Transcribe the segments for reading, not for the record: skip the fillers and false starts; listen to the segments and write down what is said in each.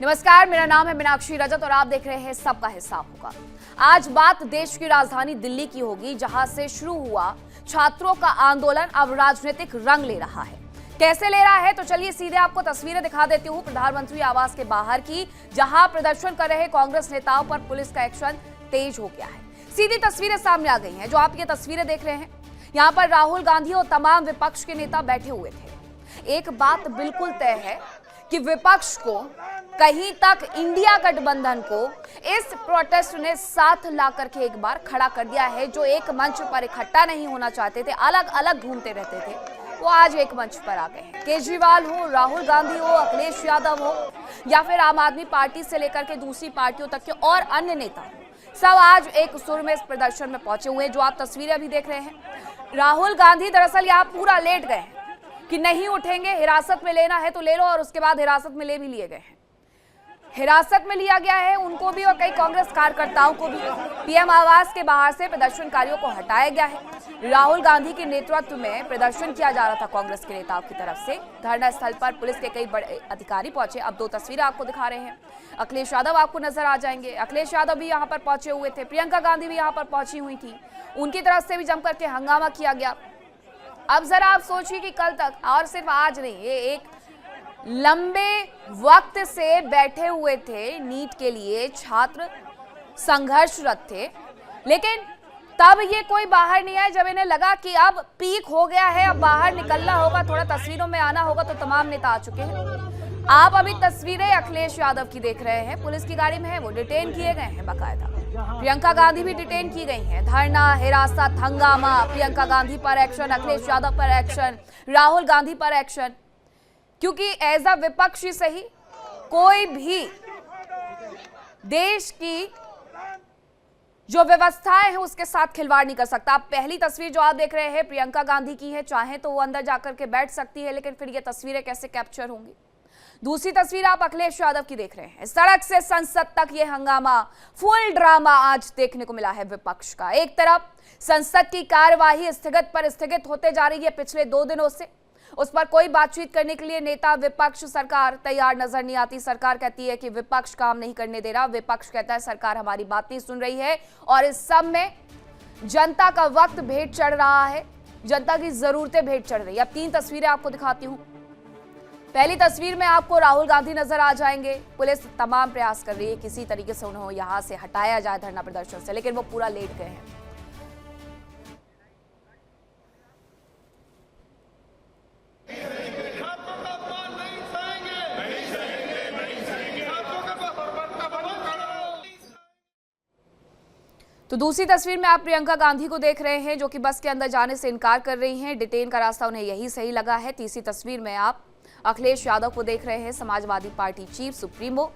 नमस्कार, मेरा नाम है मीनाक्षी रजत और आप देख रहे हैं सबका हिस्सा होगा। आज बात देश की राजधानी दिल्ली की होगी, जहां से शुरू हुआ छात्रों का आंदोलन अब राजनीतिक रंग ले रहा है। कैसे ले रहा है तो चलिए सीधे आपको तस्वीरें दिखा देती हूं प्रधानमंत्री आवास के बाहर की, जहां प्रदर्शन कर रहे कांग्रेस नेताओं पर पुलिस का एक्शन तेज हो गया है। सीधी तस्वीरें सामने आ गई हैं। जो आप ये तस्वीरें देख रहे हैं, यहाँ पर राहुल गांधी और तमाम विपक्ष के नेता बैठे हुए थे। एक बात बिल्कुल तय है कि विपक्ष को कहीं तक इंडिया गठबंधन को इस प्रोटेस्ट ने साथ ला करके एक बार खड़ा कर दिया है। जो एक मंच पर इकट्ठा नहीं होना चाहते थे, अलग अलग घूमते रहते थे, वो आज एक मंच पर आ गए हैं। केजरीवाल हो, राहुल गांधी हो, अखिलेश यादव हो या फिर आम आदमी पार्टी से लेकर के दूसरी पार्टियों तक के और अन्य नेता, सब आज एक सुर में इस प्रदर्शन में पहुंचे हुए हैं। जो आप तस्वीरें अभी देख रहे हैं, राहुल गांधी दरअसल यहाँ पूरा लेट गए कि नहीं उठेंगे, हिरासत में लेना है तो ले लो, और उसके बाद हिरासत में ले भी लिए गए हैं। हिरासत में लिया गया है उनको भी और कई कांग्रेस कार्यकर्ताओं को भी। पीएम आवास के बाहर से प्रदर्शनकारियों को हटाया गया है। राहुल गांधी के नेतृत्व में प्रदर्शन किया जा रहा था कांग्रेस के नेताओं की तरफ से। धरना स्थल पर पुलिस के कई बड़े अधिकारी पहुंचे। अब दो तस्वीरें आपको दिखा रहे हैं। अखिलेश यादव आपको नजर आ जाएंगे। अखिलेश यादव भी यहाँ पर पहुंचे हुए थे, प्रियंका गांधी भी यहाँ पर पहुंची हुई थी, उनकी तरफ से भी जम करके हंगामा किया गया। अब जरा आप सोचिए कि कल तक, और सिर्फ आज नहीं, ये एक लंबे वक्त से बैठे हुए थे नीट के लिए, छात्र संघर्षरत थे, लेकिन तब ये कोई बाहर नहीं आए। जब इन्हें लगा कि अब पीक हो गया है, अब बाहर निकलना होगा, थोड़ा तस्वीरों में आना होगा, तो तमाम नेता आ चुके हैं। आप अभी तस्वीरें अखिलेश यादव की देख रहे हैं, पुलिस की गाड़ी में है, वो डिटेन किए गए हैं बाकायदा। प्रियंका गांधी भी डिटेन की गई हैं। धरना, हिरासत, हंगामा, प्रियंका गांधी पर एक्शन, अखिलेश यादव पर एक्शन, राहुल गांधी पर एक्शन, क्योंकि एज अ विपक्षी सही कोई भी देश की जो व्यवस्थाएं हैं उसके साथ खिलवाड़ नहीं कर सकता। आप पहली तस्वीर जो आप देख रहे हैं प्रियंका गांधी की है, चाहे तो वो अंदर जाकर के बैठ सकती है, लेकिन फिर ये तस्वीरें कैसे कैप्चर होंगी। दूसरी तस्वीर आप अखिलेश यादव की देख रहे हैं। सड़क से संसद तक ये हंगामा, फुल ड्रामा आज देखने को मिला है विपक्ष का। एक तरफ संसद की कार्यवाही स्थगित पर स्थगित होते जा रही है पिछले 2 दिनों से, उस पर कोई बातचीत करने के लिए नेता, विपक्ष, सरकार तैयार नजर नहीं आती। सरकार कहती है कि विपक्ष काम नहीं करने दे रहा, विपक्ष कहता है सरकार हमारी बात नहीं सुन रही है, और इस सब में जनता का वक्त भेंट चढ़ रहा है, जनता की जरूरतें भेंट चढ़ रही है। अब 3 तस्वीरें आपको दिखाती हूं। पहली तस्वीर में आपको राहुल गांधी नजर आ जाएंगे। पुलिस तमाम प्रयास कर रही है किसी तरीके से उन्हें यहां से हटाया जाए धरना प्रदर्शन से, लेकिन वो पूरा लेट गए हैं। तो दूसरी तस्वीर में आप प्रियंका गांधी को देख रहे हैं, जो कि बस के अंदर जाने से इनकार कर रही हैं। डिटेन का रास्ता उन्हें यही सही लगा है। तीसरी तस्वीर में आप अखिलेश यादव को देख रहे हैं, Samajwadi party chief supremo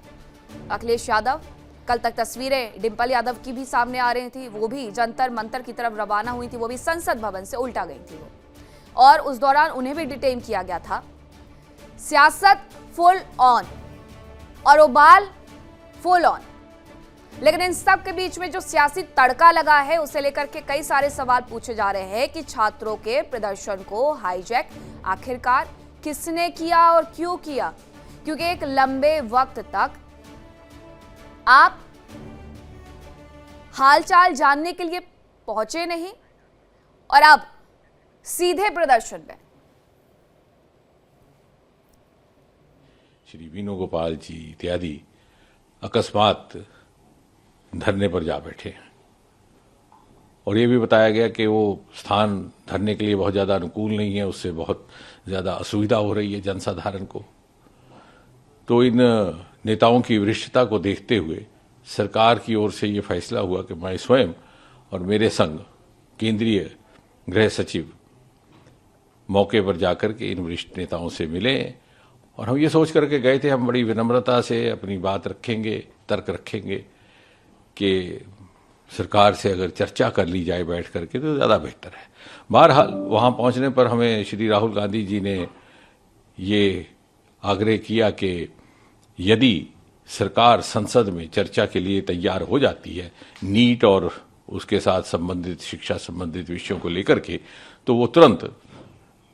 Akhilesh Yadav. कल तक तस्वीरें डिंपल यादव की भी सामने आ रही थी, वो भी जंतर मंतर की तरफ रवाना हुई थी, वो भी संसद भवन से उल्टा गई थी वो, और उस दौरान उन्हें भी डिटेन किया गया था। सियासत फुल ऑन और उबाल फुल ऑन, लेकिन इन सब के बीच में जो सियासी तड़का लगा है उसे लेकर के कई सारे सवाल पूछे जा रहे हैं कि छात्रों के प्रदर्शन को हाईजैक आखिरकार किसने किया और क्यों किया, क्योंकि एक लंबे वक्त तक आप हालचाल जानने के लिए पहुंचे नहीं और अब सीधे प्रदर्शन में। श्री वेणुगोपाल जी इत्यादि अकस्मात धरने पर जा बैठे और ये भी बताया गया कि वो स्थान धरने के लिए बहुत ज़्यादा अनुकूल नहीं है, उससे बहुत ज़्यादा असुविधा हो रही है जनसाधारण को। तो इन नेताओं की वरिष्ठता को देखते हुए सरकार की ओर से ये फैसला हुआ कि मैं स्वयं और मेरे संग केंद्रीय गृह सचिव मौके पर जाकर के इन वरिष्ठ नेताओं से मिले और हम ये सोच करके गए थे हम बड़ी विनम्रता से अपनी बात रखेंगे, तर्क रखेंगे कि सरकार से अगर चर्चा कर ली जाए बैठ करके तो ज़्यादा बेहतर है। बहरहाल वहाँ पहुँचने पर हमें श्री राहुल गांधी जी ने ये आग्रह किया कि यदि सरकार संसद में चर्चा के लिए तैयार हो जाती है नीट और उसके साथ संबंधित शिक्षा संबंधित विषयों को लेकर के, तो वो तुरंत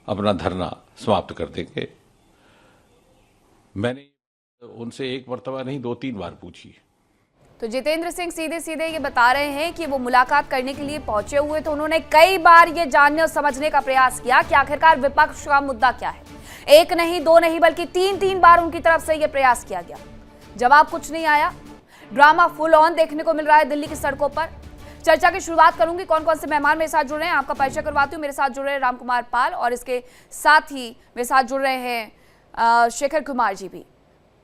अपना धरना समाप्त कर देंगे। मैंने उनसे एक मर्तबा नहीं 2-3 बार पूछी। तो जितेंद्र सिंह सीधे सीधे ये बता रहे हैं कि वो मुलाकात करने के लिए पहुंचे हुए तो उन्होंने कई बार ये जानने और समझने का प्रयास किया कि आखिरकार विपक्ष का मुद्दा क्या है। एक नहीं, दो नहीं, बल्कि 3 बार उनकी तरफ से ये प्रयास किया गया। जवाब कुछ नहीं आया। ड्रामा फुल ऑन देखने को मिल रहा है दिल्ली की सड़कों पर। चर्चा की शुरुआत करूंगी। कौन कौन से मेहमान मेरे साथ जुड़ रहे हैं आपका परिचय करवाती हूँ। मेरे साथ जुड़ रहे हैं रामकुमार पाल और इसके साथ ही मेरे साथ जुड़ रहे हैं शेखर कुमार जी भी,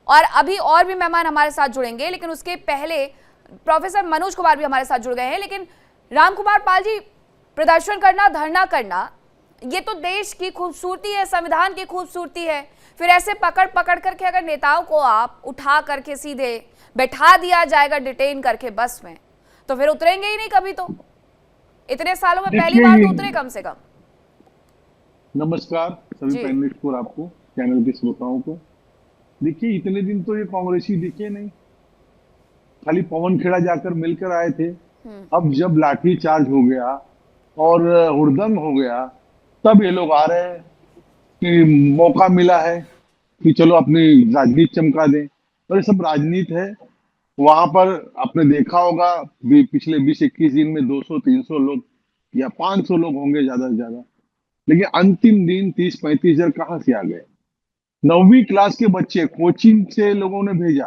और अभी और भी मेहमान हमारे साथ जुड़ेंगे, लेकिन उसके पहले प्रोफेसर मनोज कुमार भी हमारे साथ जुड़ गए हैं। लेकिन रामकुमार पाल जी, प्रदर्शन करना, धरना करना, ये तो देश की खूबसूरती है, संविधान की खूबसूरती है। फिर ऐसे पकड़ पकड़ करके अगर नेताओं को आप उठा करके सीधे बैठा दिया जाएगा डिटेन करके बस में, तो फिर उतरेंगे ही नहीं कभी। तो इतने सालों में पहली बार तो उतरे कम से कम। नमस्कार सभी पैनलिस्ट को, आपको, चैनल के श्रोताओं को। देखिए, इतने दिन तो ये कांग्रेसी दिखे नहीं, खाली पवन खेड़ा जाकर मिलकर आए थे। अब जब लाठी चार्ज हो गया और हुड़दंग हो गया, तब ये लोग आ रहे हैं कि मौका मिला है कि चलो अपनी राजनीति चमका दें। और ये सब राजनीति है। वहां पर आपने देखा होगा पिछले 20-21 दिन में 200-300 लोग या 500 लोग होंगे ज्यादा से ज्यादा, लेकिन अंतिम दिन 30-35 हजार कहाँ से आ गए। 9वीं क्लास के बच्चे कोचिंग से लोगों ने भेजा,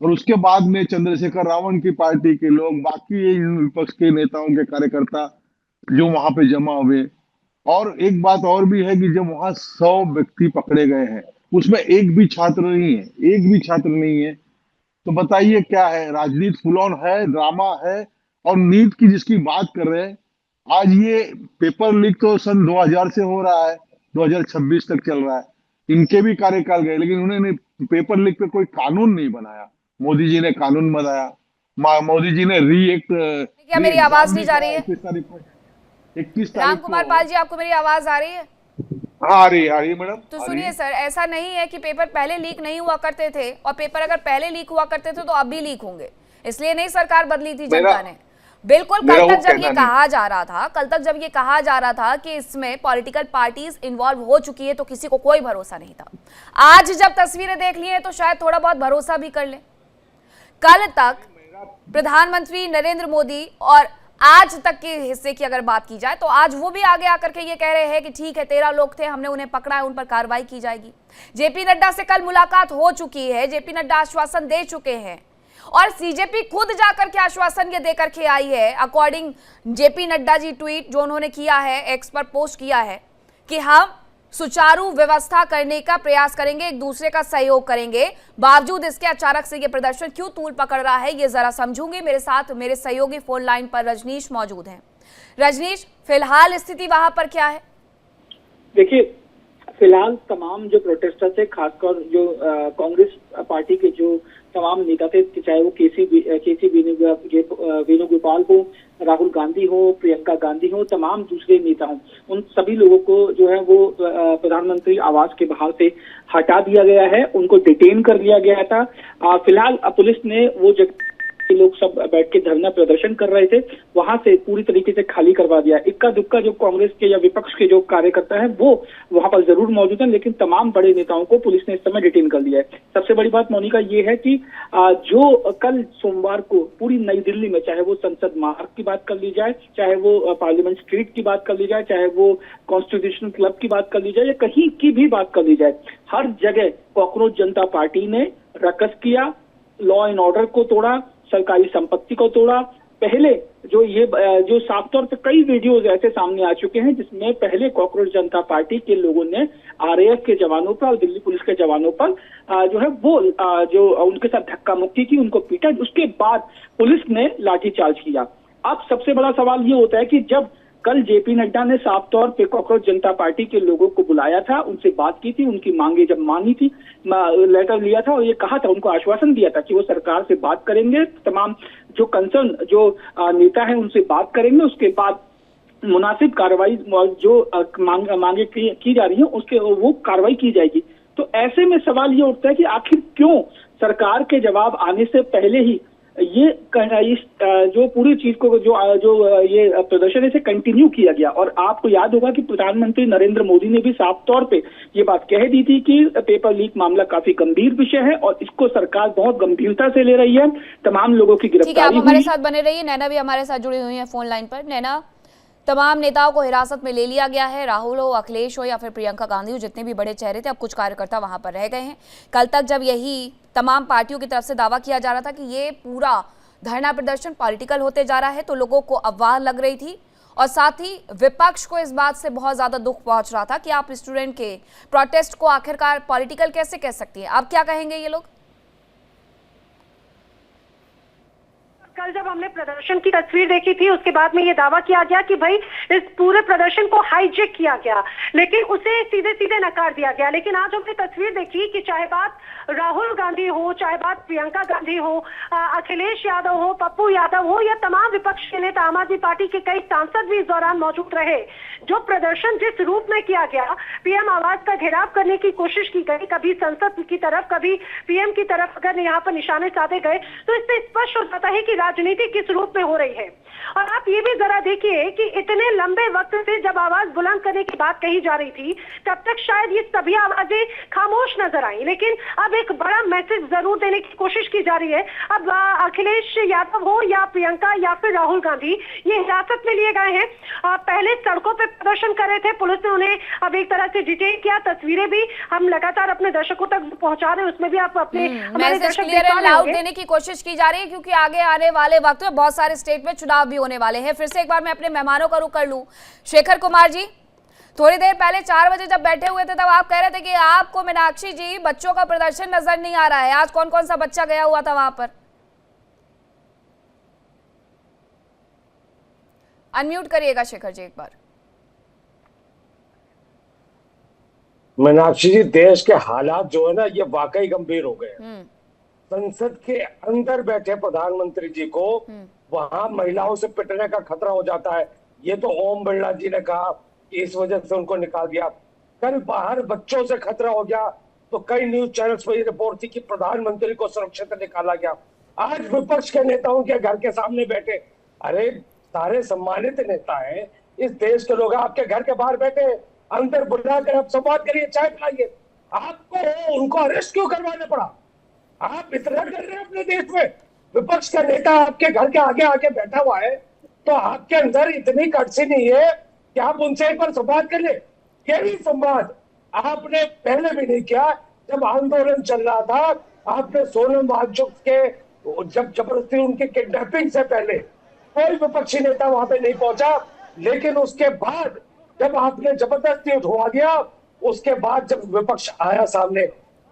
और उसके बाद में चंद्रशेखर रावण की पार्टी के लोग, बाकी विपक्ष के नेताओं के कार्यकर्ता जो वहां पे जमा हुए। और एक बात और भी है कि जब वहां 100 व्यक्ति पकड़े गए हैं, उसमें एक भी छात्र नहीं है, एक भी छात्र नहीं है। तो बताइए क्या है, राजनीति फुल ऑन है, ड्रामा है। और नीट की जिसकी बात कर रहे हैं, आज ये पेपर लीक तो सन 2000 से हो रहा है, 2026 तक चल रहा है। इनके भी कार्यकाल गए, लेकिन उन्होंने पेपर लीक पे कोई कानून नहीं बनाया। मोदी जी ने कानून बनाया, मोदी जी ने क्या मेरी आवाज नहीं जा रही है? 21 तारीख रामकुमार पाल जी, आपको मेरी आवाज आ रही है? हाँ, आ रही है मैडम। तो सुनिए सर, ऐसा नहीं है कि पेपर पहले लीक नहीं हुआ करते थे, और पेपर अगर पहले लीक हुआ करते थे तो अब भी लीक होंगे। इसलिए नहीं सरकार बदली थी जनता ने। बिल्कुल, कल तक जब ये कहा जा रहा था कि इसमें पॉलिटिकल पार्टीज इन्वॉल्व हो चुकी है, तो किसी को कोई भरोसा नहीं था। आज जब तस्वीरें देख ली हैं तो शायद थोड़ा बहुत भरोसा भी कर ले। कल तक प्रधानमंत्री नरेंद्र मोदी, और आज तक के हिस्से की अगर बात की जाए तो आज वो भी आगे आकर के ये कह रहे हैं कि ठीक है, 13 लोग थे, हमने उन्हें पकड़ा है, उन पर कार्रवाई की जाएगी। जेपी नड्डा से कल मुलाकात हो चुकी है, जेपी नड्डा आश्वासन दे चुके हैं, और सीजेपी खुद जाकर के आश्वासन ये देकर के आई है। According JP Nadda ji, tweet जो उन्होंने किया है, एक्स पर पोस्ट किया है कि हम सुचारू व्यवस्था करने का प्रयास करेंगे, एक दूसरे का सहयोग करेंगे। बावजूद इसके अचानक से ये प्रदर्शन क्यों तूल पकड़ रहा है, ये जरा समझूंगी। मेरे साथ मेरे सहयोगी फोन लाइन पर रजनीश मौजूद हैं। रजनीश, फिलहाल स्थिति वहां पर क्या है? देखिए, फिलहाल तमाम जो प्रोटेस्टर्स थे, खासकर जो कांग्रेस पार्टी के जो तमाम नेता थे, चाहे वो केसी वेणुगोपाल हो, राहुल गांधी हो, प्रियंका गांधी हो, तमाम दूसरे नेता हों, उन सभी लोगों को जो है वो प्रधानमंत्री आवास के बाहर से हटा दिया गया है, उनको डिटेन कर लिया गया था। फिलहाल पुलिस ने वो जगह लोग सब बैठ के धरना प्रदर्शन कर रहे थे, वहां से पूरी तरीके से खाली करवा दिया। इक्का दुक्का जो कांग्रेस के या विपक्ष के जो कार्यकर्ता हैं वो वहां पर जरूर मौजूद हैं, लेकिन तमाम बड़े नेताओं को पुलिस ने इस समय डिटेन कर लिया है। सबसे बड़ी बात मोनिका ये है कि जो कल सोमवार को पूरी नई दिल्ली में, चाहे वो संसद मार्ग की बात कर ली जाए, चाहे वो पार्लियामेंट स्ट्रीट की बात कर ली जाए, चाहे वो कॉन्स्टिट्यूशन क्लब की बात कर ली जाए, या कहीं की भी बात कर ली जाए, हर जगह कॉकरोच जनता पार्टी ने रकस किया, लॉ एंड ऑर्डर को तोड़ा, सरकारी संपत्ति को तोड़ा। पहले जो साफ तौर पे कई वीडियोज ऐसे सामने आ चुके हैं जिसमें पहले कॉकरोच जनता पार्टी के लोगों ने आरएएफ के जवानों पर और दिल्ली पुलिस के जवानों पर जो है वो जो उनके साथ धक्का मुक्की की, उनको पीटा। उसके बाद पुलिस ने लाठीचार्ज किया। अब सबसे बड़ा सवाल ये होता है कि जब कल जेपी नड्डा ने साफ तौर पे कॉकरोच जनता पार्टी के लोगों को बुलाया था, उनसे बात की थी, उनकी मांगे जब मानी थी, लेटर लिया था और ये कहा था, उनको आश्वासन दिया था कि वो सरकार से बात करेंगे, तमाम जो कंसर्न जो नेता हैं उनसे बात करेंगे, उसके बाद मुनासिब कार्रवाई जो मांगे की जा रही है उसके वो कार्रवाई की जाएगी। तो ऐसे में सवाल ये उठता है कि आखिर क्यों सरकार के जवाब आने से पहले ही ये जो पूरी चीज को जो ये प्रदर्शन है इसे कंटिन्यू किया गया। और आपको याद होगा कि प्रधानमंत्री नरेंद्र मोदी ने भी साफ तौर पे ये बात कह दी थी कि पेपर लीक मामला काफी गंभीर विषय है और इसको सरकार बहुत गंभीरता से ले रही है। तमाम लोगों की गिरफ्तारी। ठीक है, आप हमारे साथ बने रहिए। नैना भी हमारे साथ जुड़ी हुई है फोन लाइन पर। नैना, तमाम नेताओं को हिरासत में ले लिया गया है, राहुल हो, अखिलेश हो या फिर प्रियंका गांधी हो, जितने भी बड़े चेहरे थे, अब कुछ कार्यकर्ता वहां पर रह गए हैं। कल तक जब यही तमाम पार्टियों की तरफ से दावा किया जा रहा था कि ये पूरा धरना प्रदर्शन पॉलिटिकल होते जा रहा है, तो लोगों को अफवाह लग रही थी और साथ ही विपक्ष को इस बात से बहुत ज्यादा दुख पहुंच रहा था कि आप स्टूडेंट के प्रोटेस्ट को आखिरकार पॉलिटिकल कैसे कह सकती है। आप क्या कहेंगे ये लोग? कल जब हमने प्रदर्शन की तस्वीर देखी थी उसके बाद में ये दावा किया गया कि भाई इस पूरे प्रदर्शन को हाईजैक किया गया, लेकिन उसे सीधे सीधे नकार दिया गया। लेकिन आज हमने तस्वीर देखी कि चाहे बात राहुल गांधी हो, चाहे बात प्रियंका गांधी हो, अखिलेश यादव हो, पप्पू यादव हो या तमाम विपक्ष के नेता, आम आदमी पार्टी के कई सांसद भी इस दौरान मौजूद रहे। जो प्रदर्शन जिस रूप में किया गया, पीएम आवास का घेराव करने की कोशिश की गई, कभी संसद की तरफ कभी पीएम की तरफ अगर यहाँ पर निशाने साधे गए, तो इससे स्पष्ट हो जाता है कि राजनीति किस रूप में हो रही है। और आप ये भी जरा देखिए कि इतने लंबे वक्त से जब आवाज बुलंद करने की बात कही जा रही थी, तब तक शायद ये सभी आवाजें खामोश नजर आई, लेकिन अब एक बड़ा मैसेज जरूर देने की कोशिश की जा रही है। अब अखिलेश यादव हो या प्रियंका या फिर राहुल गांधी, ये हिरासत में लिए गए हैं। पहले सड़कों पर प्रदर्शन कर रहे थे, पुलिस ने उन्हें अब एक तरह से डिटेन किया। तस्वीरें भी हम लगातार अपने दर्शकों तक पहुंचा रहे हैं, उसमें भी आप अपने हमारे दर्शक देने की कोशिश की जा रही है, क्योंकि आगे आने वाले वक्त में बहुत सारे स्टेट में चुनाव भी होने वाले हैं। फिर से एक बार मैं अपने मेहमानों का रुख कर लूं। शेखर कुमार जी, थोड़ी देर पहले 4 बजे जब बैठे हुए थे तब आप कह रहे थे कि आपको मीनाक्षी जी बच्चों का प्रदर्शन नजर नहीं आ रहा है। आज कौन कौन सा बच्चा गया हुआ था वहां पर? अनम्यूट करिएगा शेखर जी एक बार। मीनाक्षी जी, देश के हालात जो है ना, ये वाकई गंभीर हो गए। संसद के अंदर बैठे प्रधानमंत्री जी को वहां महिलाओं से पिटने का खतरा हो जाता है। ये तो ओम बिरला जी ने कहा कि इस वजह से उनको निकाल दिया। कल बाहर बच्चों से खतरा हो गया तो कई न्यूज चैनल्स पर ये रिपोर्ट थी कि प्रधानमंत्री को सुरक्षित निकाला गया। आज विपक्ष के नेताओं के घर के सामने बैठे, अरे सारे सम्मानित नेता हैं इस देश के लोग, आपके घर के बाहर बैठे, अंदर बुलाकर आप संवाद करिए, चाय पिलाइए। आपको उनको अरेस्ट क्यों करवाना पड़ा? आप इतना कर रहे हैं अपने देश में, विपक्ष का नेता आपके घर के आगे आके बैठा हुआ है, तो आपके अंदर इतनी कड़सी नहीं है कि आप उनसे एक बार संवाद कर ले। यही संवाद आपने पहले भी नहीं किया। जब आंदोलन चल रहा था, आपने सोनम वांगचुक के जब जबरदस्ती उनके किडनैपिंग से पहले कोई विपक्षी नेता वहां पे नहीं पहुंचा, लेकिन उसके बाद जब आपने जबरदस्ती उठवा दिया, उसके बाद जब विपक्ष आया सामने,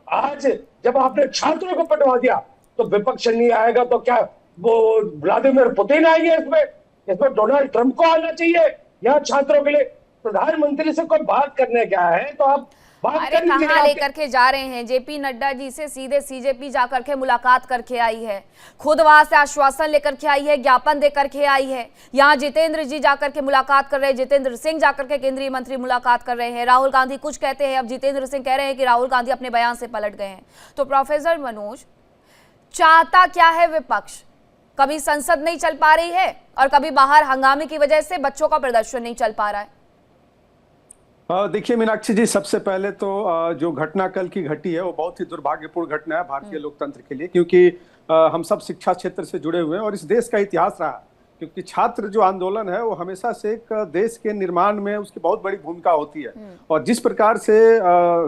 आज जब आपने छात्रों को पटवा दिया तो विपक्ष नहीं आएगा तो क्या वो व्लादिमीर पुतिन आएंगे? इसमें डोनाल्ड ट्रंप को आना चाहिए यहाँ छात्रों के लिए। प्रधानमंत्री से कोई बात करने गया है तो आप अरे कहाँ लेकर के जा रहे हैं? जेपी नड्डा जी से सीधे सीजेपी जाकर के मुलाकात करके आई है, खुद वहां से आश्वासन लेकर के आई है, ज्ञापन देकर के आई है। यहाँ जितेंद्र जी जाकर के मुलाकात कर रहे हैं, जितेंद्र सिंह जाकर के केंद्रीय मंत्री मुलाकात कर रहे हैं। राहुल गांधी कुछ कहते हैं, अब जितेंद्र सिंह कह रहे हैं कि राहुल गांधी अपने बयान से पलट गए हैं। तो प्रोफेसर मनोज, चाहता क्या है विपक्ष? कभी संसद नहीं चल पा रही है और कभी बाहर हंगामे की वजह से बच्चों का प्रदर्शन नहीं चल पा रहा है। देखिए मीनाक्षी जी, सबसे पहले तो जो घटना कल की घटी है वो बहुत ही दुर्भाग्यपूर्ण घटना है भारतीय लोकतंत्र के लिए, क्योंकि हम सब शिक्षा क्षेत्र से जुड़े हुए हैं और इस देश का इतिहास रहा, क्योंकि छात्र जो आंदोलन है वो हमेशा से एक देश के निर्माण में उसकी बहुत बड़ी भूमिका होती है। और जिस प्रकार से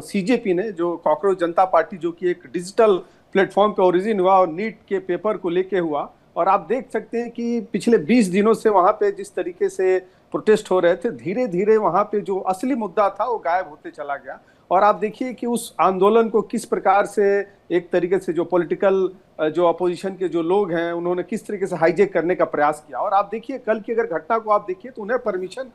सीजेपी ने, जो कॉकरोच जनता पार्टी, जो कि एक डिजिटल प्लेटफॉर्म पे ओरिजिन हुआ और नीट के पेपर को लेके हुआ, और आप देख सकते हैं कि पिछले 20 दिनों से वहां पे जिस तरीके से प्रोटेस्ट हो रहे थे, धीरे धीरे वहां पे जो असली मुद्दा था वो गायब होते चला गया। और आप देखिए कि उस आंदोलन को किस प्रकार से एक तरीके से जो पॉलिटिकल जो अपोजिशन के जो लोग हैं उन्होंने किस तरीके से हाईजैक करने का प्रयास किया। और आप देखिए कल की अगर घटना को आप देखिए तो उन्हें परमिशन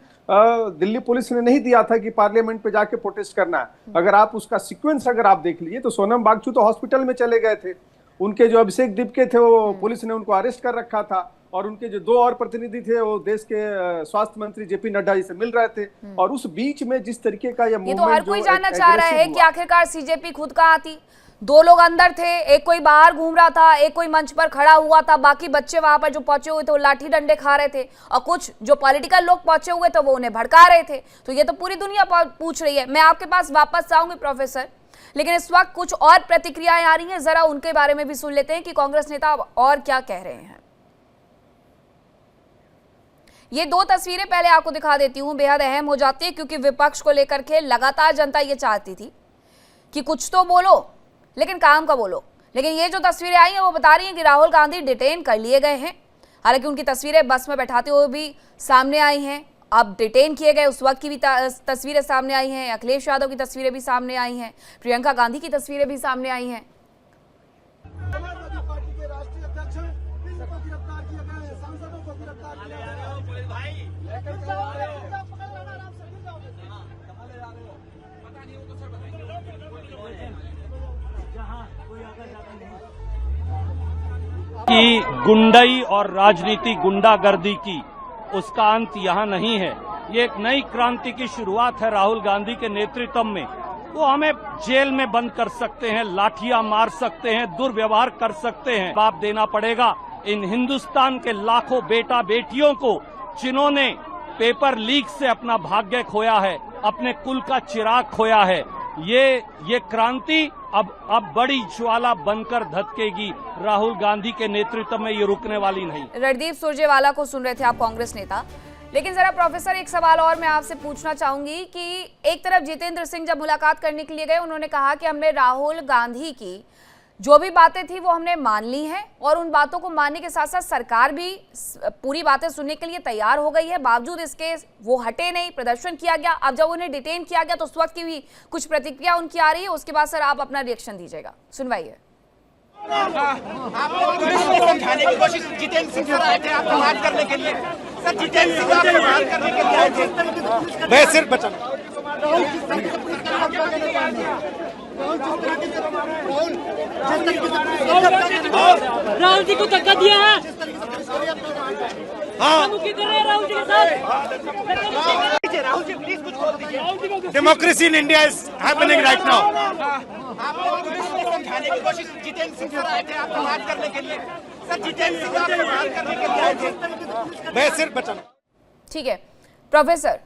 दिल्ली पुलिस ने नहीं दिया था कि पार्लियामेंट पे जाके प्रोटेस्ट करना है। अगर आप उसका सीक्वेंस अगर आप देख लीजिए तो सोनम वांगचुक तो हॉस्पिटल में चले गए थे, उनके जो अभिषेक दीपके थे वो पुलिस ने उनको अरेस्ट कर रखा था, और उनके जो 2 और प्रतिनिधि थे वो देश के स्वास्थ्य मंत्री जेपी नड्डा जी से मिल रहे थे। और उस बीच में जिस तरीके का ये तो हर कोई जानना चाह रहा है कि आखिरकार सीजेपी खुद कहाँ थी। दो लोग अंदर थे, एक कोई बाहर घूम रहा था, एक कोई मंच पर खड़ा हुआ था, बाकी बच्चे वहां पर जो पहुंचे हुए थे वो लाठी डंडे खा रहे थे, और कुछ जो पॉलिटिकल लोग पहुंचे हुए थे वो उन्हें भड़का रहे थे। तो ये तो पूरी दुनिया पूछ रही है। मैं आपके पास वापस आऊंगी प्रोफेसर, लेकिन इस वक्त कुछ और प्रतिक्रियाएं आ रही हैं, जरा उनके बारे में भी सुन लेते हैं कि कांग्रेस नेता और क्या कह रहे हैं। ये दो तस्वीरें पहले आपको दिखा देती हूं, बेहद अहम हो जाती है, क्योंकि विपक्ष को लेकर के लगातार जनता ये चाहती थी कि कुछ तो बोलो लेकिन काम का बोलो। लेकिन ये जो तस्वीरें आई हैं वो बता रही हैं कि राहुल गांधी डिटेन कर लिए गए हैं। हालांकि उनकी तस्वीरें बस में बैठाते हुए भी सामने आई हैं, अब डिटेन किए गए उस वक्त की भी तस्वीरें सामने आई हैं, अखिलेश यादव की तस्वीरें भी सामने आई हैं, प्रियंका गांधी की तस्वीरें भी सामने आई हैं। कि गुंडई और राजनीति गुंडागर्दी की उसका अंत यहाँ नहीं है। ये एक नई क्रांति की शुरुआत है राहुल गांधी के नेतृत्व में। वो हमें जेल में बंद कर सकते हैं, लाठियां मार सकते हैं, दुर्व्यवहार कर सकते हैं। जवाब देना पड़ेगा इन हिंदुस्तान के लाखों बेटा बेटियों को जिन्होंने पेपर लीक से अपना भाग्य खोया है, अपने कुल का चिराग खोया है। ये क्रांति अब बड़ी ज्वाला बनकर धधकेगी। राहुल गांधी के नेतृत्व में ये रुकने वाली नहीं। रणदीप सुरजेवाला को सुन रहे थे आप, कांग्रेस नेता। लेकिन जरा प्रोफेसर एक सवाल और मैं आपसे पूछना चाहूंगी कि एक तरफ जितेंद्र सिंह जब मुलाकात करने के लिए गए, उन्होंने कहा कि हमने राहुल गांधी की जो भी बातें थी वो हमने मान ली हैं, और उन बातों को मानने के साथ साथ सरकार भी पूरी बातें सुनने के लिए तैयार हो गई है। बावजूद इसके वो हटे नहीं, प्रदर्शन किया गया। अब जब उन्हें डिटेन किया गया तो उस वक्त की भी कुछ प्रतिक्रिया उनकी आ रही है, उसके बाद सर आप अपना रिएक्शन दीजिएगा, सुनवाइए। समझाने की कोशिश जितेंद्र सिंह सर आए थे आपको बात करने के लिए। सर जितेंद्र सिंह आपको बात करने के लिए आए थे। मैं सिर्फ बचा राहुल जी को धक्का दिया है। राहुल जी के साथ राहुल जी प्लीज कुछ बोल दीजिए। Democracy in India is happening right now. आप समझाने की कोशिश जितेंद्र सिंह सर आए थे आपको बात करने के लिए। सर जितेंद्र सिंह आपको बात करने के लिए आए थे। मैं सिर्फ बचा। ठीक है प्रोफेसर।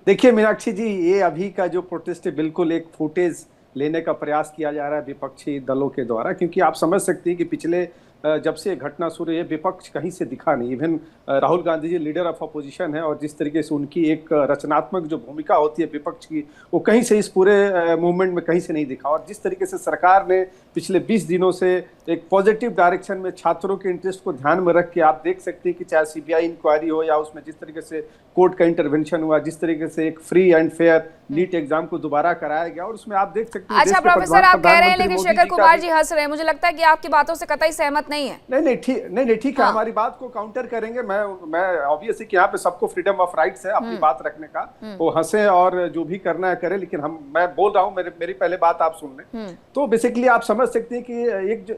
देखिए मीनाक्षी जी, ये अभी का जो प्रोटेस्ट है बिल्कुल एक फुटेज लेने का प्रयास किया जा रहा है विपक्षी दलों के द्वारा, क्योंकि आप समझ सकते हैं कि पिछले जब से घटना शुरू है विपक्ष कहीं से दिखा नहीं। Even Rahul Gandhi ji leader of opposition है, और जिस तरीके से उनकी एक रचनात्मक जो भूमिका होती है विपक्ष की, वो कहीं से इस पूरे मूवमेंट में कहीं से नहीं दिखा। और जिस तरीके से सरकार ने पिछले 20 दिनों से एक पॉजिटिव डायरेक्शन में छात्रों के इंटरेस्ट को ध्यान में रख के आप देख सकते हैं कि चाहे सीबीआई इंक्वायरी हो या उसमें जिस तरीके से कोर्ट का इंटरवेंशन हुआ, जिस तरीके से एक free and fair NEET exam को दोबारा कराया गया, और उसमें आप देख सकते हैं। अच्छा प्रोफेसर, आप कह रहे हैं लेकिन शेखर कुमार जी हंस रहे हैं, मुझे लगता है कि आपकी बातों से कतई सहमत नहीं है। नहीं ठीक है, हमारी बात को काउंटर करेंगे। मैं ऑब्वियसली कि यहाँ पे सबको फ्रीडम ऑफ राइट्स है अपनी बात रखने का, वो हंसे और जो भी करना है करे, लेकिन मैं बोल रहा हूँ, मेरी पहले बात आप सुन लें। तो बेसिकली आप समझ सकते हैं कि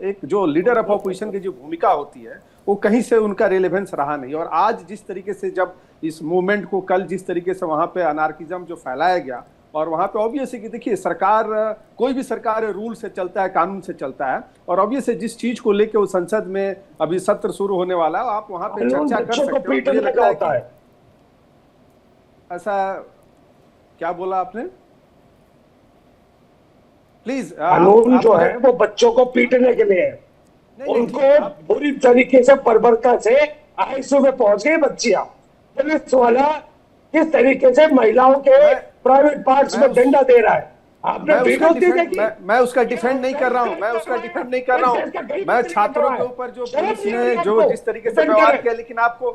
एक जो लीडर ऑफ अपोजिशन की जो भूमिका होती है वो कहीं से उनका रेलेवेंस रहा नहीं। और आज जिस तरीके से जब इस मूवमेंट को कल जिस तरीके से वहां पे अनार्किज्म जो फैलाया गया, और वहां पे ऑब्वियसली कि देखिए सरकार, कोई भी सरकार रूल से चलता है, कानून से चलता है, और ऑब्वियसली जिस चीज को लेके वो संसद में अभी सत्र शुरू होने वाला है, आप वहां पे चर्चा कर सकते हो। ऐसा क्या बोला आपने? प्लीज कानून जो है वो बच्चों को पीटने के लिए है। उनको बुरी तरीके से बर्बरता से आईसीयू में पहुंच गई बच्चियां। पुलिस वाला किस तरीके से महिलाओं के प्राइवेट पार्ट्स में डंडा दे रहा है, आपने वीडियो देखी? मैं उसका डिफेंड नहीं कर रहा हूँ, मैं छात्रों के ऊपर जो पुलिस ने जो जिस तरीके से व्यवहार किया, लेकिन आपको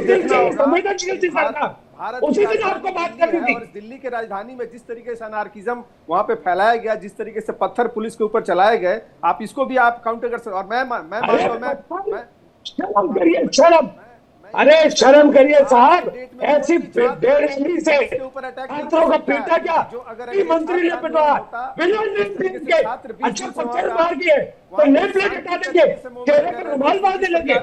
देखना होगा भारत उसी दिन आपको बात करनी थी। और दिल्ली के राजधानी में जिस तरीके से अनार्किज्म वहां पे फैलाया गया, जिस तरीके से पत्थर पुलिस के ऊपर चलाए गए, आप इसको भी आप काउंटर कर सकते। और अरे शर्म करिए साहब, ऐसी बेरहमी से छात्रों का पीटा क्या? मंत्री ने पिटवाया अच्छा पत्थर मार दिए तो नेम प्लेट हटा देंगे, चेहरे पर रुमाल बांधने लगे।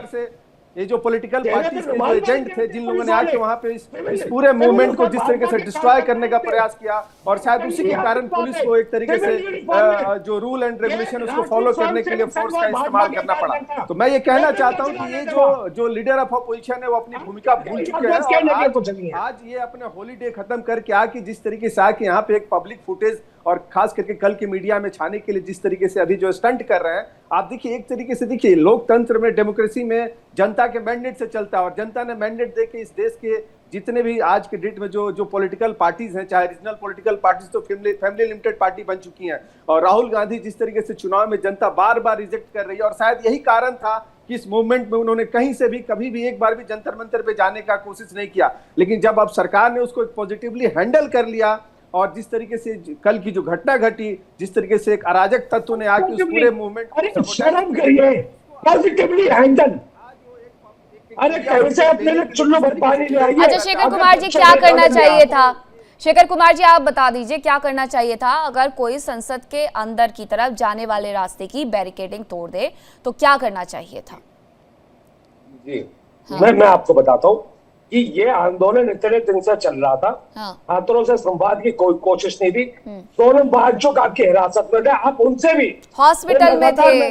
ये जो पॉलिटिकल पार्टीज के जो एजेंट थे, जिन लोगों ने आके वहां पे इस पूरे मूवमेंट को जिस तरीके से डिस्ट्रॉय करने का प्रयास किया, और शायद उसी के कारण पुलिस को एक तरीके से जो रूल एंड रेगुलेशन उसको फॉलो करने के लिए फोर्स का इस्तेमाल करना पड़ा। तो मैं ये कहना चाहता हूं कि ये जो लीडर ऑफ अपोजिशन है वो अपनी भूमिका भूल चुके हैं। आज ये अपने हॉलीडे खत्म करके आके जिस तरीके से आके यहाँ पे एक पब्लिक फुटेज और खास करके कल की मीडिया में छाने के लिए जिस तरीके से अभी जो स्टंट कर रहे हैं, आप देखिए एक तरीके से देखिए लोकतंत्र में, डेमोक्रेसी में जनता के मैंडेट से चलता है, और जनता ने मैंडेट देके इस देश के जितने भी आज के डेट में जो पॉलिटिकल पार्टीज हैं, चाहे रीजनल पॉलिटिकल पार्टीज तो फैमिली लिमिटेड पार्टी बन चुकी हैं, और राहुल गांधी जिस तरीके से चुनाव में जनता बार बार रिजेक्ट कर रही है, और शायद यही कारण था कि इस मूवमेंट में उन्होंने कहीं से भी कभी भी एक बार भी जंतर मंतर पे जाने का कोशिश नहीं किया। लेकिन जब अब सरकार ने उसको पॉजिटिवली हैंडल कर लिया, और जिस तरीके से कल की जो घटना घटी, जिस तरीके से एक अराजक तत्व ने आके उस पूरे मूवमेंट शर्म करिए, पॉजिटिवली हैंडल, अरे कैसे अपने चुल्लू भर पानी ले आइए। अच्छा शेखर कुमार जी, क्या करना चाहिए था? शेखर कुमार जी, आप बता दीजिए क्या करना चाहिए था अगर कोई संसद के अंदर की तरफ जाने वाले रास्ते की बैरिकेडिंग तोड़ दे, तो क्या करना चाहिए था? जी मैं आपको बताता हूँ कि ये आंदोलन इतने दिन से चल रहा था, छात्रों से संवाद की कोई कोशिश नहीं थी। सोनम बाजू आपकी हिरासत में थे, आप उनसे भी हॉस्पिटल में थे,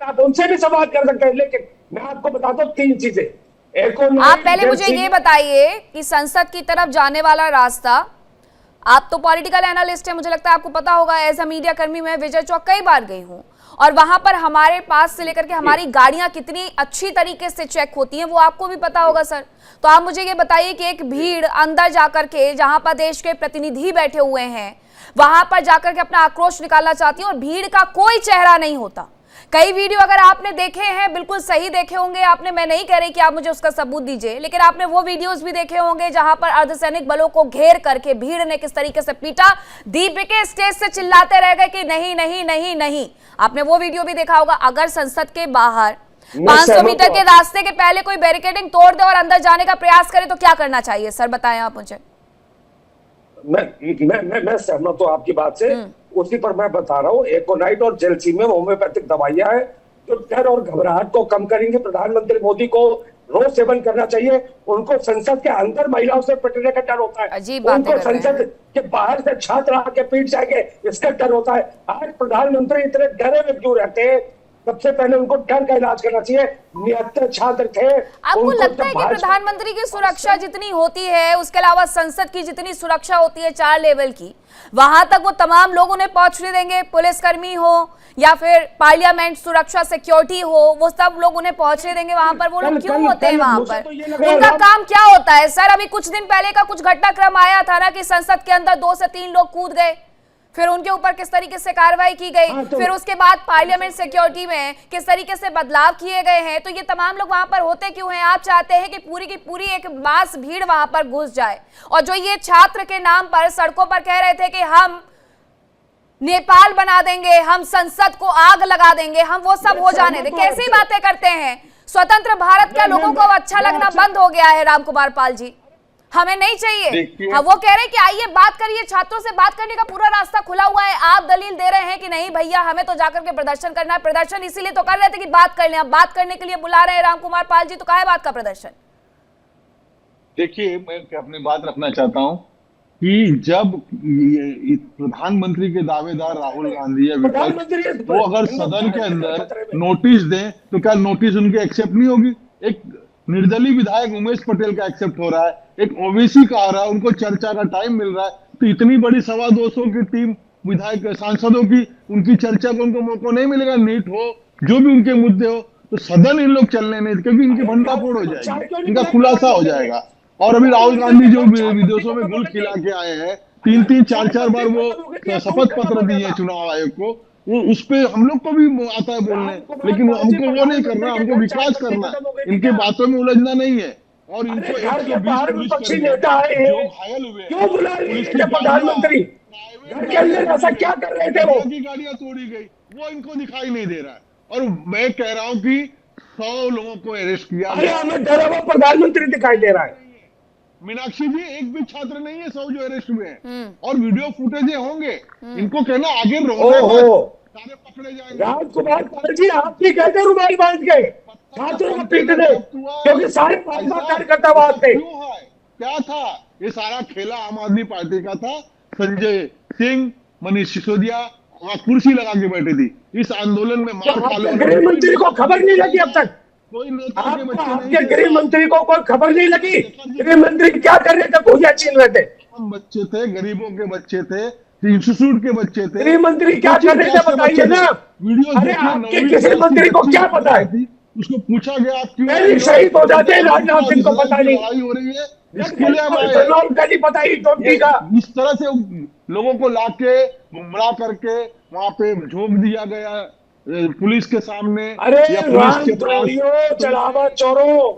आप उनसे भी संवाद कर सकते हैं। लेकिन मैं आपको बताता हूँ 3 चीजें। आप पहले मुझे ये बताइए कि संसद की तरफ जाने वाला रास्ता, आप तो पॉलिटिकल एनालिस्ट है, मुझे लगता है आपको पता होगा। एज अ मीडिया कर्मी मैं विजय चौक कई बार गई हूँ, और वहां पर हमारे पास से लेकर के हमारी गाड़ियां कितनी अच्छी तरीके से चेक होती हैं वो आपको भी पता होगा सर। तो आप मुझे ये बताइए कि एक भीड़ अंदर जाकर के, जहां पर देश के प्रतिनिधि बैठे हुए हैं, वहां पर जाकर के अपना आक्रोश निकालना चाहती है, और भीड़ का कोई चेहरा नहीं होता। कई वीडियो अगर आपने देखे हैं, बिल्कुल सही देखे होंगे आपने, मैं नहीं कह रही कि आप मुझे उसका सबूत दीजिए, लेकिन आपने वो वीडियोस भी देखे होंगे जहां पर अर्धसैनिक बलों को घेर करके भीड़ ने किस तरीके से पीटा, दीपिका स्टेज से चिल्लाते रह गए कि नहीं नहीं नहीं नहीं। आपने वो वीडियो भी देखा होगा। अगर संसद के बाहर 500 मीटर के रास्ते के पहले कोई बैरिकेडिंग तोड़ दे और अंदर जाने का प्रयास करे तो क्या करना चाहिए सर, बताएं आप मुझे। मैं सहमत हूं आपकी बात से, उसी पर मैं बता रहा हूँ। एकोनाइट और जेलसी में होम्योपैथिक दवाइयां हैं जो डर और घबराहट को कम करेंगे। प्रधानमंत्री मोदी को रोज सेवन करना चाहिए। उनको संसद के अंदर महिलाओं से पिटने का डर होता है, उनको संसद के बाहर से छात्र आके पीट जाएंगे इसका डर होता है। आज प्रधानमंत्री इतने डरे हुए क्यों रहते हैं? सबसे पहले उनको डर का इलाज करना चाहिए। 79 छात्र थे। आपको लगता है कि प्रधानमंत्री की सुरक्षा जितनी होती है, उसके अलावा संसद की जितनी सुरक्षा होती है 4 लेवल की, वहां तक वो तमाम लोग उन्हें पहुंचने देंगे? पुलिसकर्मी हो या फिर पार्लियामेंट सुरक्षा सिक्योरिटी हो, वो सब लोग उन्हें पहुंचने देंगे वहां पर? वो लोग क्यों होते हैं वहां पर? उनका काम क्या होता है सर? अभी कुछ दिन पहले का कुछ घटनाक्रम आया था ना कि संसद के अंदर 2 से 3 लोग कूद गए, फिर उनके ऊपर किस तरीके से कार्रवाई की गई, फिर उसके बाद पार्लियामेंट सिक्योरिटी में किस तरीके से बदलाव किए गए हैं। तो ये तमाम लोग वहां पर होते क्यों हैं? आप चाहते हैं कि पूरी की पूरी एक मास भीड़ वहां पर घुस जाए। और जो ये छात्र के नाम पर सड़कों पर कह रहे थे कि हम नेपाल बना देंगे, हम संसद को आग लगा देंगे, हम वो सब हो जाने दें, कैसी बातें करते हैं? स्वतंत्र भारत का लोगों को अच्छा लगना बंद हो गया है राम कुमार पाल जी, हमें नहीं चाहिए। हाँ, वो कह रहे हैं कि आइए बात करिए, छात्रों से बात करने का पूरा रास्ता खुला हुआ है। आप दलील दे रहे हैं कि नहीं भैया हमें तो जाकर के प्रदर्शन करना है। प्रदर्शन इसीलिए तो कर रहे थे कि बात कर लें, अब बात करने के लिए बुला रहे हैं राम कुमार पाल जी, तो काहे बात का प्रदर्शन? देखिए, मैं अपनी बात रखना चाहता हूँ कि जब प्रधानमंत्री के दावेदार राहुल गांधी या विपक्ष वो अगर सदन के अंदर नोटिस दें तो क्या नोटिस उनके एक्सेप्ट नहीं होगी? एक निर्दलीय विधायक उमेश पटेल का एक्सेप्ट हो रहा है, एक ओबीसी का आ रहा है, उनको चर्चा का टाइम मिल रहा है, तो इतनी बड़ी 225 की टीम विधायक सांसदों की, उनकी चर्चा को उनको मौका नहीं मिलेगा? नीट हो, जो भी उनके मुद्दे हो, तो सदन इन लोग चलने नहीं, क्योंकि इनकी भंडाफोड़ हो जाएगी, इनका खुलासा हो जाएगा। और अभी राहुल गांधी जो विदेशों में गुल खिला के आए हैं, 3-3, 4-4 बार वो शपथ पत्र दिए चुनाव आयोग को, वो उस पे हम लोग को भी आता है बोलने, लेकिन हमको वो नहीं करना, हमको विकास करना, इनके बातों में उलझना नहीं है। और इनको 120 नेता है जो घायल हुए, क्यों बुला रहे थे प्रधानमंत्री? घर के अंदर ऐसा क्या कर रहे थे? वो गाड़ियां तोड़ी गई, वो इनको दिखाई नहीं दे रहा है। और मैं कह रहा हूँ कि 100 लोगों को अरेस्ट किया गया, हमें डरा हुआ प्रधानमंत्री दिखाई दे रहा है। मीनाक्षी जी, एक भी छात्र नहीं है 100 जो अरेस्ट हुए हैं, और वीडियो फुटेज होंगे। इनको कहना आगे रोने सारे पकड़े जाएंगे। राजकुमार पाल जी, आप भी कहते रुमाल बांध गए, छात्रों को पीटने, क्योंकि सारे भाजपा कार्यकर्ता वहां थे। क्या था ये सारा खेला? आम आदमी पार्टी का था। संजय सिंह, मनीष सिसोदिया वहां कुर्सी लगा के बैठे थी। इस आंदोलन में मार खा लो। गृह मंत्री को खबर नहीं लगी अब तक? कोई नेता के बच्चे आपके गृह मंत्री को कोई खबर नहीं लगी? गृह मंत्री क्या कर रहे थे? भूजा छीन रहे थे। हम बच्चे थे, गरीबों के बच्चे थे, इंस्टीट्यूट के बच्चे थे। गृह मंत्री क्या कर रहे थे बताइए ना। अरे आपके किसी मंत्री को क्या पता है? उसको पूछा गया क्यों शहीद हो जाते हैं राजनाथ सिंह को पता नहीं। लड़ाई हो रही है इसके लिए पता ही का इस तरह से लोगों को लाके गुमराह करके वहां पे झोंक दिया गया पुलिस के सामने। अरे चढ़ावा चोरों,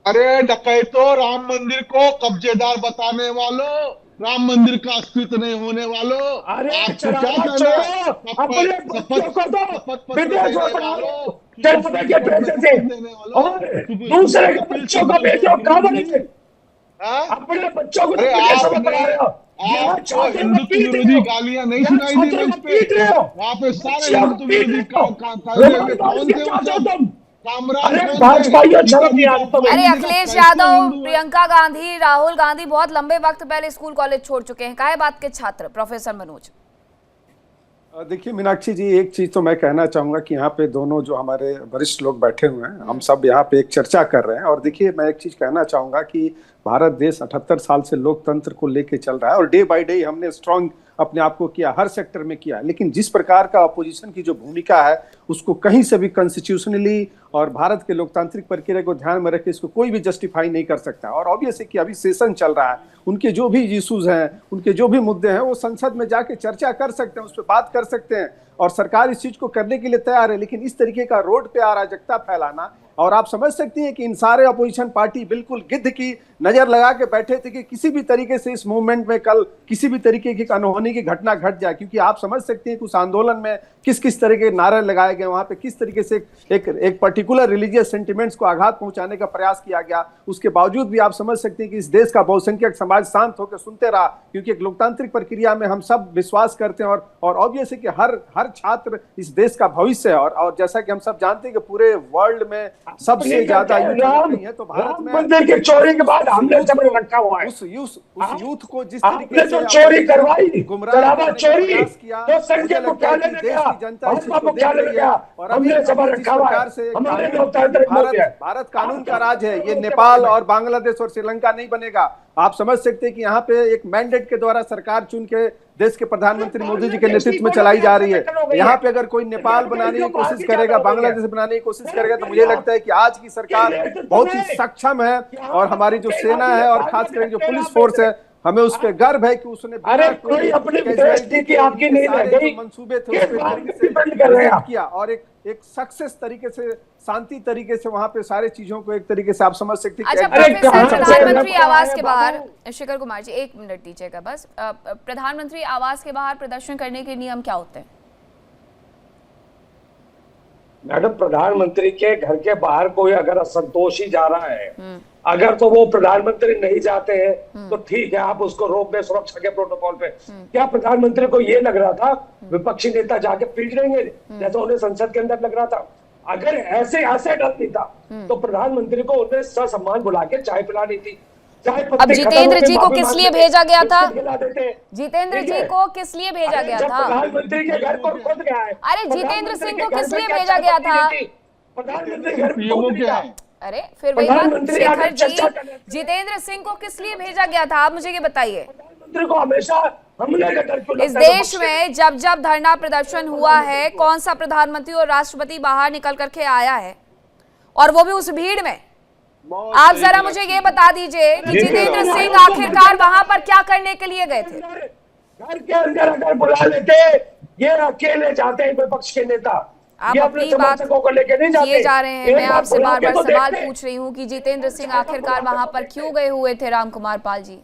अरे डकैतों, राम मंदिर को कब्जेदार बताने वालों, राम मंदिर का अस्तित्व नहीं होने वालों, अरे आपको क्या करना है? अपने बच्चों को दो विदेश और दूसरे के बच्चों को भेजो। कहाँ बनेंगे? अपने बच्चों को हिंदुत्व विरोधी गालियां नहीं सुनाई दी मंच पे। वहाँ पे सारे हिंदुत्व विरोधी अरे अखिलेश यादव, प्रियंका गांधी, राहुल गांधी बहुत लंबे वक्त पहले स्कूल कॉलेज छोड़ चुके हैं। काहे बात के छात्र? प्रोफेसर मनोज। देखिए मीनाक्षी जी, एक चीज तो मैं कहना चाहूंगा कि यहाँ पे दोनों जो हमारे वरिष्ठ लोग बैठे हुए हैं, हम सब यहाँ पे एक चर्चा कर रहे हैं। और देखिए मैं एक चीज कहना चाहूंगा कि भारत देश 78 साल से लोकतंत्र को लेके चल रहा है और डे बाय डे हमने स्ट्रांग अपने आप को किया, हर सेक्टर में किया। लेकिन जिस प्रकार का अपोजिशन की जो भूमिका है उसको कहीं से भी कॉन्स्टिट्यूशनली और भारत के लोकतांत्रिक प्रक्रिया को ध्यान में रख के इसको कोई भी जस्टिफाई नहीं कर सकता। और ऑब्वियस है कि अभी सेशन चल रहा है, उनके जो भी इश्यूज हैं, उनके जो भी मुद्दे हैं वो संसद में जाके चर्चा कर सकते हैं, उस पर बात कर सकते हैं और सरकार इस चीज को करने के लिए तैयार है। लेकिन इस तरीके का रोड पे अराजकता फैलाना, और आप समझ सकती हैं कि इन सारे अपोजिशन पार्टी बिल्कुल गिद्ध की नजर लगा के बैठे थे कि किसी भी तरीके से इस मूवमेंट में कल किसी भी तरीके की अनहोनी की घटना घट जाए। क्योंकि आप समझ सकते हैं कि उस आंदोलन में किस किस तरह के नारे लगाए गए, वहां पे किस तरीके से एक पर्टिकुलर रिलीजियस सेंटिमेंट्स को आघात पहुंचाने का प्रयास किया गया। उसके बावजूद भी आप समझ सकते हैं कि इस देश का बहुसंख्यक समाज शांत होकर सुनते रहा, क्योंकि एक लोकतांत्रिक प्रक्रिया में हम सब विश्वास करते हैं। और ऑब्वियस है कि हर छात्र इस देश का भविष्य है। और जैसा कि हम सब जानते हैं कि पूरे वर्ल्ड में सबसे ज्यादा यूथ है, तो भारत में मंदिर के चोरी के बाद हमने जबरन रखा हुआ है। उस यूथ को जिस तरीके से चोरी करवाई, गुमराह चोरी किया, तो संख्या मुख्यालय में गया, जनता इसको देख रही है। और हमने जबर रखा हुआ है। भारत कानून का राज है, ये नेपाल और बांग्लादेश और श्रीलंका नहीं बनेगा। आप समझ सकते हैं कि यहाँ पे एक मैंडेट के द्वारा सरकार चुन के देश के प्रधानमंत्री मोदी जी के नेतृत्व में चलाई जा रही है। यहाँ पे अगर कोई नेपाल बनाने की कोशिश करेगा, बांग्लादेश बनाने की कोशिश करेगा, तो मुझे लगता है कि आज की सरकार बहुत ही सक्षम है। और हमारी जो सेना है और खास करके जो पुलिस फोर्स है, हमें उस पर गर्व है कि उसने कोई अपने आपकी नहीं रह गई, मंसूबे थे उसके किया और एक सक्सेस तरीके से, शांति तरीके से वहां पे सारे चीजों को एक तरीके से आप समझ सकते हैं। अच्छा प्रोफेसर, प्रधानमंत्री आवास के बाहर, शेखर कुमार जी एक मिनट दीजिएगा बस। प्रधानमंत्री आवास के बाहर प्रदर्शन करने के नियम क्या होते हैं? मैडम, प्रधानमंत्री के घर के बाहर कोई अगर असंतोषी जा रहा है, अगर तो वो प्रधानमंत्री नहीं जाते हैं तो ठीक है, आप उसको रोक दें सुरक्षा के प्रोटोकॉल पे। क्या प्रधानमंत्री को ये लग रहा था विपक्षी नेता जाके पीट देंगे जैसा उन्हें संसद के अंदर लग रहा था? अगर ऐसे डर नहीं था तो प्रधानमंत्री को उन्हें ससम्मान बुला के चाय पिलानी थी। अब जितेंद्र जी को किस लिए भेजा गया था? जितेंद्र जी को किस लिए भेजा गया था? प्रधानमंत्री के घर को खुद गया है। अरे जितेंद्र सिंह को किस लिए भेजा गया था? प्रधानमंत्री घर को गया है। अरे फिर वही बात, शेखर जी, जितेंद्र सिंह को किस लिए भेजा गया था? आप मुझे ये बताइए। प्रधानमंत्री को हमेशा हमले का डर क्यों लगता है? इस देश में जब जब धरना प्रदर्शन हुआ है, कौन सा प्रधानमंत्री और राष्ट्रपति बाहर निकल करके आया है, और वो भी उस भीड़ में? आप जरा मुझे ये बता दीजिए कि जितेंद्र सिंह आखिरकार वहां पर क्या करने के लिए गए थे? घर के अंदर अगर बुला लेते, ये अकेले जाते हैं विपक्ष के नेता, आप अपनी बात किए जा रहे हैं। मैं आपसे बार बार सवाल पूछ रही हूँ कि जितेंद्र सिंह आखिरकार वहां पर क्यों गए हुए थे? रामकुमार पाल जी,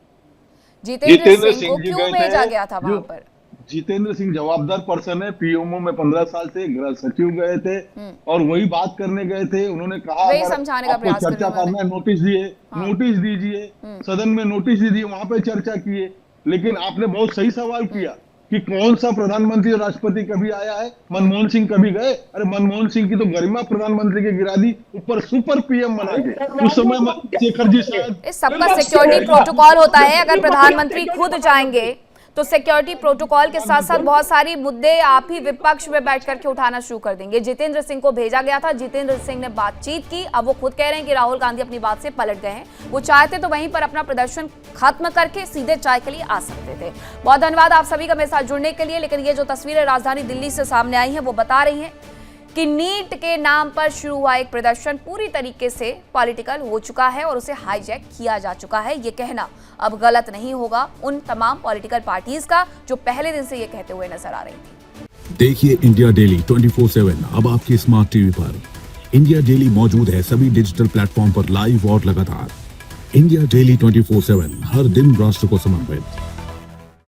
जितेंद्र सिंह को क्यों भेजा गया था वहां पर? जितेंद्र सिंह जवाबदार पर्सन है, पीएमओ में 15 साल से गृह सचिव गए थे और वही बात करने गए थे। उन्होंने कहा वही समझाने का प्रयास चर्चा करना है, नोटिस दिए, नोटिस दीजिए, सदन में नोटिस दीजिए, वहां पे चर्चा किए। लेकिन आपने बहुत सही सवाल किया कि कौन सा प्रधानमंत्री और राष्ट्रपति कभी आया है? मनमोहन सिंह कभी गए? अरे मनमोहन सिंह की तो गरिमा प्रधानमंत्री के गिरा दी, ऊपर सुपर पीएम बना के। उस समय शेखर जी शायद इस सबका सिक्योरिटी प्रोटोकॉल होता है। अगर प्रधानमंत्री खुद जाएंगे तो सिक्योरिटी प्रोटोकॉल के साथ साथ बहुत सारी मुद्दे आप ही विपक्ष में बैठ करके उठाना शुरू कर देंगे। जितेंद्र सिंह को भेजा गया था, जितेंद्र सिंह ने बातचीत की, अब वो खुद कह रहे हैं कि राहुल गांधी अपनी बात से पलट गए हैं। वो चाहते तो वहीं पर अपना प्रदर्शन खत्म करके सीधे चाय के लिए आ सकते थे। बहुत धन्यवाद आप सभी का मेरे साथ जुड़ने के लिए। लेकिन ये जो तस्वीरें राजधानी दिल्ली से सामने आई हैं वो बता रही हैं कि नीट के नाम पर शुरू हुआ एक प्रदर्शन पूरी तरीके से पॉलिटिकल हो चुका है और उसे हाईजैक किया जा चुका है। ये कहना अब गलत नहीं होगा उन तमाम पॉलिटिकल पार्टीज का जो पहले दिन से ये कहते हुए नजर आ रही थी। देखिए इंडिया डेली 24/7 अब आपके स्मार्ट टीवी पर। इंडिया डेली मौजूद है सभी डिजिटल प्लेटफॉर्म पर लाइव और लगातार। इंडिया डेली 24/7 हर दिन राष्ट्र को समर्पित।